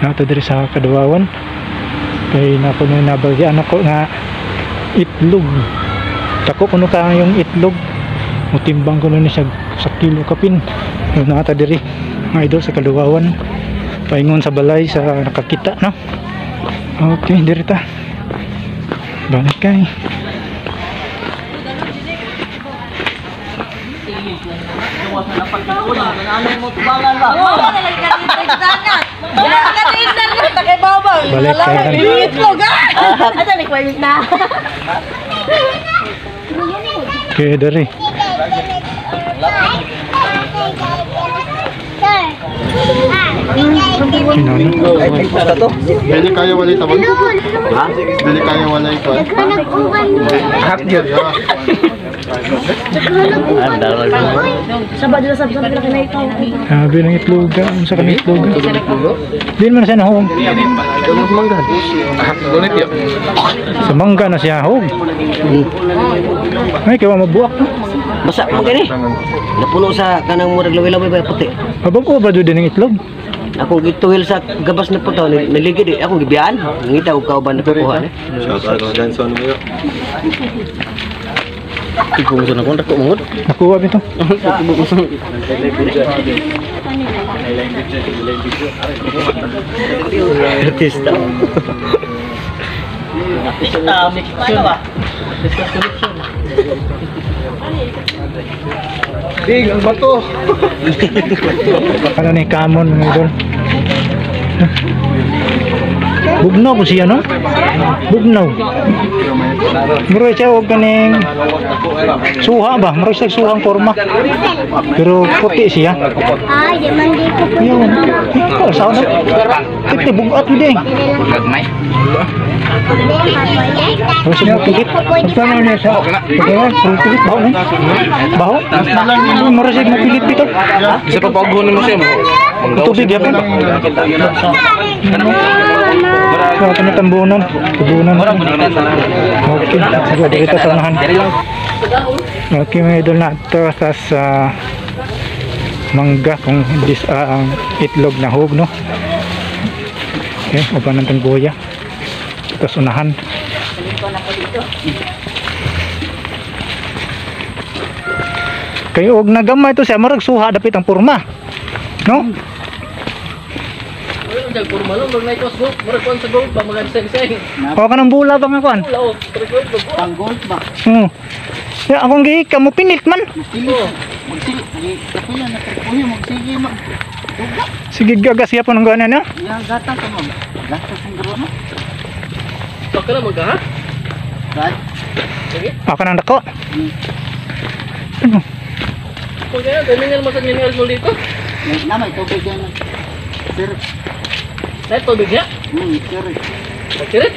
Nato diri sa Kaduawan. Kay napuno nabagyan ako nga itlog. Tako kuno ka yung itlog. Mutimbang ko ni siya sa kilo kapin. Nata diri mga idol sa Kaduawan. Paingon sa balay sa nakakita, no? Okay, diri ta. Balik kay. Balik kay. Okay, dari. Dili kaya walay tabon? Ha? Dili kaya walay ito? Hap yun. Sabi ng itloga. Sa kami itloga. Di man na siya nahog. Sa mangga na siya nahog. Ay, kaya mabuak. Basa mo gani. Napuno sa kanang murag lawi-lawi ba puti. Abang ko ba doon ng itlog? Ako gituhil sa gabas na puto, naligid eh. Ako gibiyaan. Ngita ko kauban na kukuha eh. Shout out dan son mo. Ipong sa nakon rako mangod. Nakuha bito. Artista. Artista ba? Big ang bato. Ano ni kamon mga idol? Bugnaw po siya, no? Bugnaw. Muro siya huwag kaning suha ba? Muro siya suhang forma. Pero puti siya. Ay, mandi ko po. Yun. Ikaw, saan na? Ito, bugat mo din. Tapos siya mapilit. Magkano niya sa... Pilit, baho mo. Baho? Muro siya mapilit dito. Isa pa pagbuhan mo siya mo. Tubig yan po. So, tamitambunan. Tubunan. Okay. Sige, dito sa unahan. Okay, mga idol na ito. Tapos, mangga kung hindi ang itlog na hog, no? Okay, upan ng tanggoya. Tapos unahan. Kayo og nagamay ito siya, marag suha dapit ang purma. No? O ka ng bula ba nga kuan? Pang-gold ba? Ya, akong gihika mo pinit man. Sige gagas siya po ng gana na. Yang gata ka mo. Gata sa drone. Baka na magka ha? Right? Ako nang dako. Ano? Kung kaya, gamingan mo sa minerals mo dito. Namay tubig yan. Sir. Dahil tubig niya? Sir. Magsirit?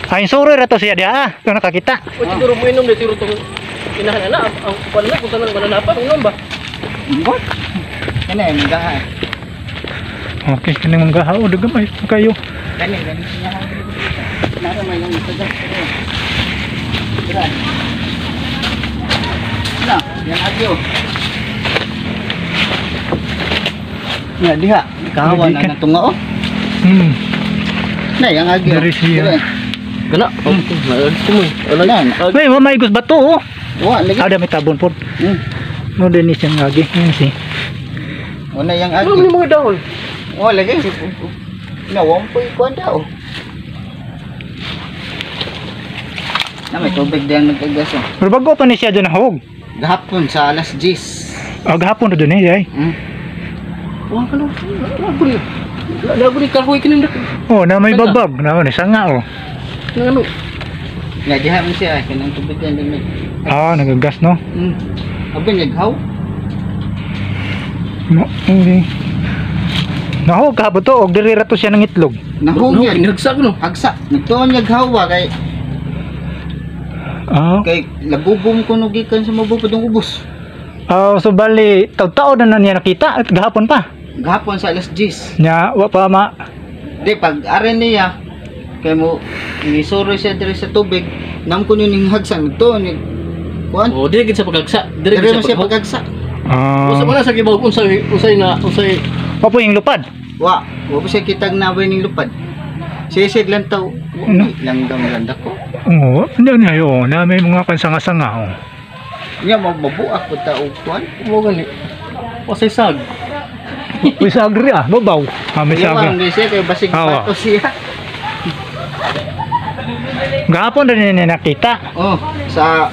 Ay, sorry rato siya dia. Ito nakakita. O siguro mo inom dito itong inahan na. Ang kuwan na, kung saan ang mananapan, inom ba? What? Ano yung magahan? Okay, kanang manggaha o dagamay kayo. Kani niya. Nara may lang ito dyan. Diran. Na, yan agyo. Ya, diha. Kahawan na natunga oh. Na, yang agyo. Dari siya. Gana? Nalagto mo eh. May mamay gus bato oh. Wa, lagi. Ada may tabon po. No din siyang lagi. Yan si. Wala yang Ano agyo. yung mga dahol? Oh, lagi. Nawang po ikuan daw. Na may tubig din nagkagas oh. Pero bago pa ni siya dyan nahog. Gahapon sa alas 10. O gahapon na dun eh. Wah, kalau lagu ni. Lagu ni kalau ikin ndak. Oh, na may babag. Na may sanga oh. Ngano? Nga diha mo siya kanang tubig din din. Ah, nagagas no. Abi naghaw. No, hindi. Nahog ka ba to? Og diri ra to siya ng itlog. Nahog yan. Nagsak no. Hagsa. Nagtuon naghaw ba kay Ah. kay lagubong ko no gikan sa mabupod ng ubos. So bali taw-taw na niya nakita at gahapon pa. Gahapon sa alas 10. Nya wa pa ma. Di pag arin niya kay mo nisuro siya diri sa tubig, nam ko ning hagsa nagtuon ni kuan. Oh, dire gid sa pagkagsa. Dire mo siya pagagsa. Usa man sa gibaw usay na usay Papo yung lupad. Wa pa siya kitag nabay ning lupad. Sisig lang taw. Ano? Langgam ganda ko. Oo, hindi na yun. Na may mga kansanga-sanga. Oh. Nya mabuak pud ta og kuan. Mo gali. Pasay sag. May sagri babaw. May Yawan sagri. di siya kay basig Awa. pato siya. Gahapon rin na nakita. Oh, sa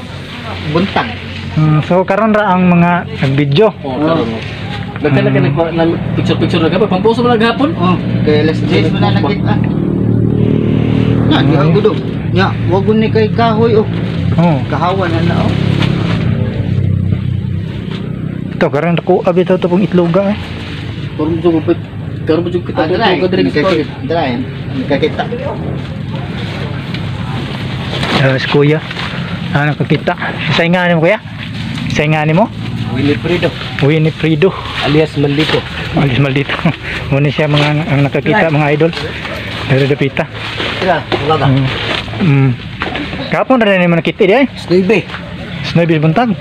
buntag. So karon ra ang mga nag-video. Oh, karon. Nagkala ka nag picture na gapon. Pampuso mo naghapon. Oh, kay last days mo na nakita. Nya di ako do. Nya wag ni kay kahoy oh. Oh, Kahawan na oh. ito karon ko abi to pong itloga eh. Karon mo jud karon mo jud kita Dry. ko diri sa story. Dry. Nakakita. Si kuya. Nakakita. Sainganin mo kuya? Sainganin mo? Willie Fredo Winnie Frido. alias Maldito. Alis maldito. Muna siya mga ang nakakita mga idol. Dari dapita. Sila, wala ka. Kapon na rin naman nakita di ay. Snoibe. Snowy buntag.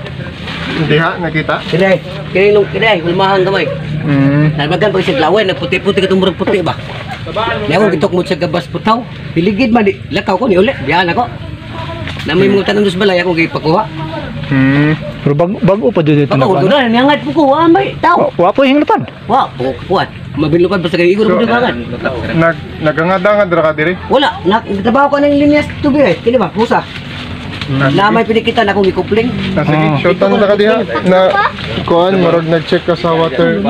Hindi ha, nakita? Kiray, kiray, ulmahan kamay. Nagbagan pag siya glaway, nagputi-puti ka tumurag puti ba? Ngayon, gitok mo siya gabas putaw. Piligid man, lakaw ko ni uli. Biyan ako. Namay mga tanong dos balay ako gipakuha. Pero bago pa dito na. Ako, doon na, niyangat po ko, may tao. Wapo yung lupan. Wa, kukuhan. Mabilukan basta kayo, igor mo kangan. Nagangada ra ka diri? Wala, nagtrabaho ko ng linyas tubig eh. Kini ba, pusa. Na may pinikitan akong ikupling. Sige, shoutan na ka diha na kuan marag nag-check ka sa water.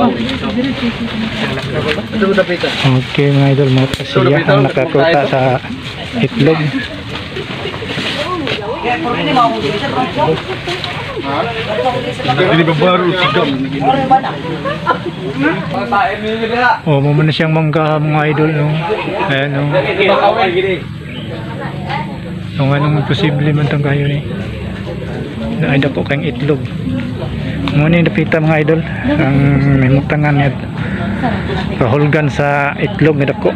Okay mga idol, mga pasiya ang nakakuta sa itlog. Dili ba baro sigam? Oh, mo na siyang mangga mga idol no. Ayan no. Kung anong posible man tang kayo ni. Ay dako kang itlog. Muna yung napita mga idol ang himutangan niya kahulgan sa itlog na dako.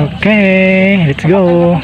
Okay, let's go.